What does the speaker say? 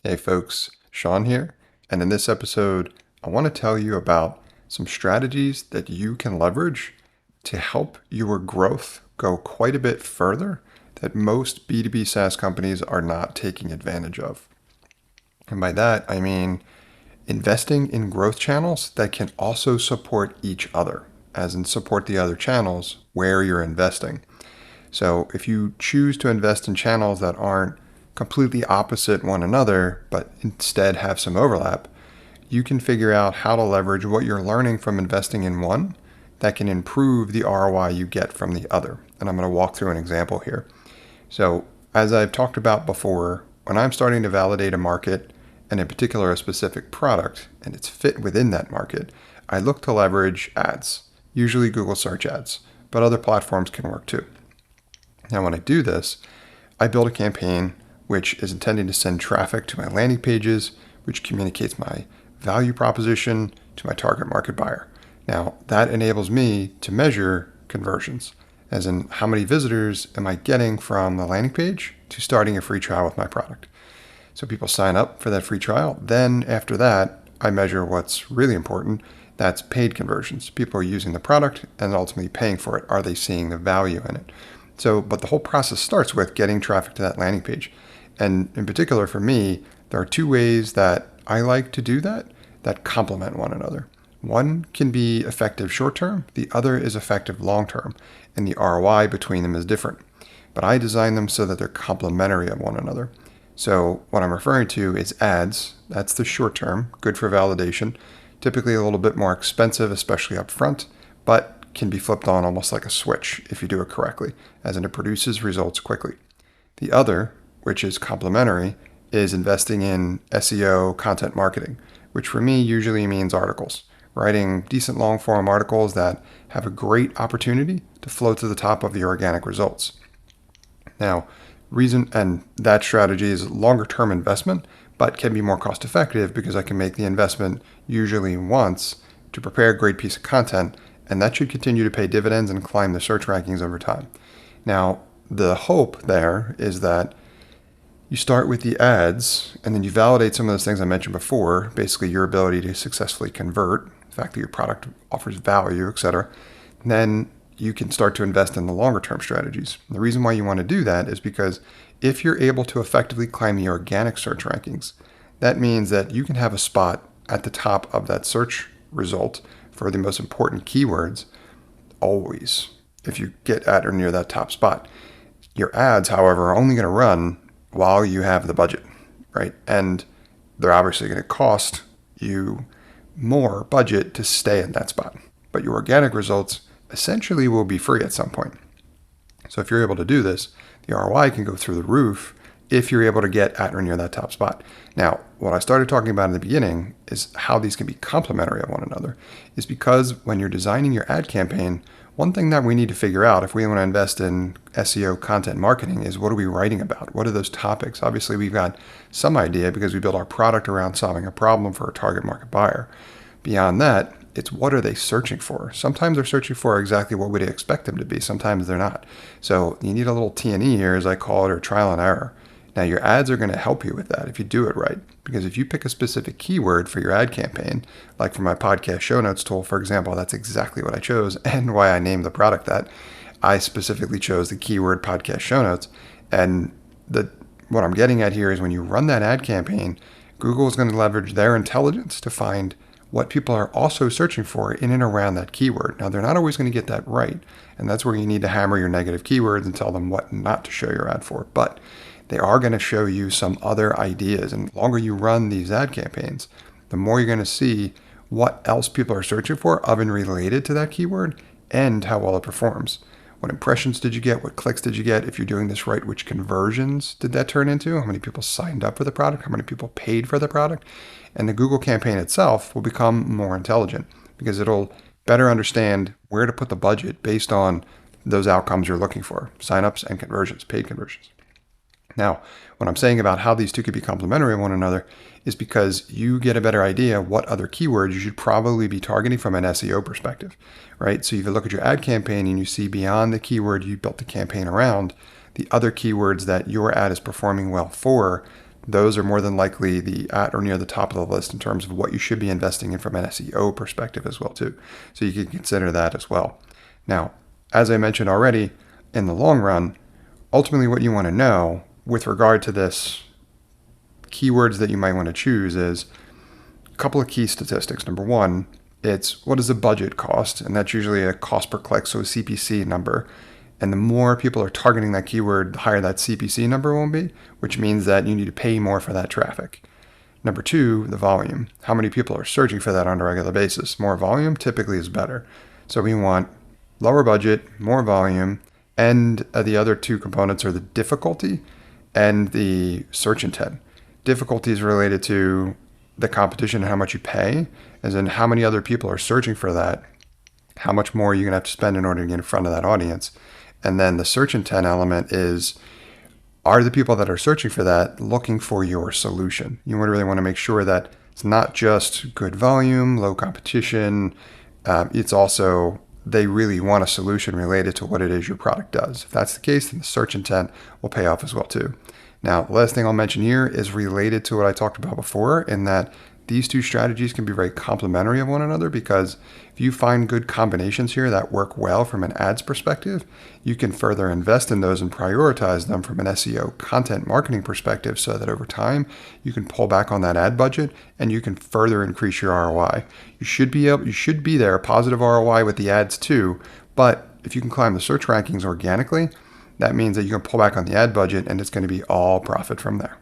Hey folks, Sean here, and in this episode, I want to tell you about some strategies that you can leverage to help your growth go quite a bit further that most B2B SaaS companies are not taking advantage of. And by that, I mean investing in growth channels that can also support each other, as in support the other channels where you're investing. So if you choose to invest in channels that aren't completely opposite one another, but instead have some overlap, you can figure out how to leverage what you're learning from investing in one that can improve the ROI you get from the other. And I'm going to walk through an example here. So as I've talked about before, when I'm starting to validate a market, and in particular a specific product, and its fit within that market, I look to leverage ads, usually Google search ads, but other platforms can work too. Now, when I do this, I build a campaign which is intended to send traffic to my landing pages, which communicates my value proposition to my target market buyer. Now, that enables me to measure conversions, as in how many visitors am I getting from the landing page to starting a free trial with my product. So people sign up for that free trial. Then after that, I measure what's really important. That's paid conversions. People are using the product and ultimately paying for it. Are they seeing the value in it? But the whole process starts with getting traffic to that landing page. And in particular for me, there are two ways that I like to do that complement one another. One can be effective short term, the other is effective long term, and the ROI between them is different. But I design them so that they're complementary of one another. So what I'm referring to is ads. That's the short term, good for validation, typically a little bit more expensive, especially up front, but can be flipped on almost like a switch if you do it correctly, as in it produces results quickly. The other, which is complementary, is investing in SEO content marketing, which for me usually means articles, writing decent long form articles that have a great opportunity to flow to the top of the organic results. Now, that strategy is longer term investment, but can be more cost effective because I can make the investment usually once to prepare a great piece of content, and that should continue to pay dividends and climb the search rankings over time. Now, the hope there is that you start with the ads and then you validate some of those things I mentioned before, basically your ability to successfully convert, the fact that your product offers value, etc. And then you can start to invest in the longer term strategies. And the reason why you want to do that is because if you're able to effectively climb the organic search rankings, that means that you can have a spot at the top of that search result for the most important keywords always if you get at or near that top spot. Your ads, however, are only going to run while you have the budget, right? And they're obviously going to cost you more budget to stay in that spot. But your organic results essentially will be free at some point. So if you're able to do this, the ROI can go through the roof if you're able to get at or near that top spot. Now, what I started talking about in the beginning is how these can be complementary of one another, is because when you're designing your ad campaign, one thing that we need to figure out if we want to invest in SEO content marketing is what are we writing about? What are those topics? Obviously, we've got some idea because we build our product around solving a problem for a target market buyer. Beyond that, it's what are they searching for? Sometimes they're searching for exactly what we'd expect them to be. Sometimes they're not. So you need a little T&E here, as I call it, or trial and error. Now, your ads are going to help you with that if you do it right. Because if you pick a specific keyword for your ad campaign, like for my podcast show notes tool, for example, that's exactly what I chose and why I named the product that. I specifically chose the keyword podcast show notes. And what I'm getting at here is when you run that ad campaign, Google is going to leverage their intelligence to find what people are also searching for in and around that keyword. Now, they're not always going to get that right. And that's where you need to hammer your negative keywords and tell them what not to show your ad for. But they are going to show you some other ideas. And the longer you run these ad campaigns, the more you're going to see what else people are searching for of and related to that keyword and how well it performs. What impressions did you get? What clicks did you get? If you're doing this right, which conversions did that turn into? How many people signed up for the product? How many people paid for the product? And the Google campaign itself will become more intelligent because it'll better understand where to put the budget based on those outcomes you're looking for, signups and conversions, paid conversions. Now, what I'm saying about how these two could be complementary of one another is because you get a better idea what other keywords you should probably be targeting from an SEO perspective, right? So if you look at your ad campaign and you see beyond the keyword you built the campaign around, the other keywords that your ad is performing well for, those are more than likely the at or near the top of the list in terms of what you should be investing in from an SEO perspective as well too. So you can consider that as well. Now, as I mentioned already, in the long run, ultimately what you want to know with regard to this keywords that you might want to choose is a couple of key statistics. Number one, it's what does the budget cost? And that's usually a cost per click, so a CPC number. And the more people are targeting that keyword, the higher that CPC number will be, which means that you need to pay more for that traffic. Number two, the volume. How many people are searching for that on a regular basis? More volume typically is better. So we want lower budget, more volume, and the other two components are the difficulty and the search intent. Difficulty is related to the competition and how much you pay, as in how many other people are searching for that, how much more you're going to have to spend in order to get in front of that audience. And then the search intent element is, are the people that are searching for that looking for your solution? You really want to make sure that it's not just good volume, low competition. It's also they really want a solution related to what it is your product does. If that's the case, then the search intent will pay off as well too. Now, the last thing I'll mention here is related to what I talked about before, in that these two strategies can be very complementary of one another, because if you find good combinations here that work well from an ads perspective, you can further invest in those and prioritize them from an SEO content marketing perspective, so that over time you can pull back on that ad budget and you can further increase your ROI. You should be there, positive ROI with the ads too, but if you can climb the search rankings organically, that means that you can pull back on the ad budget and it's going to be all profit from there.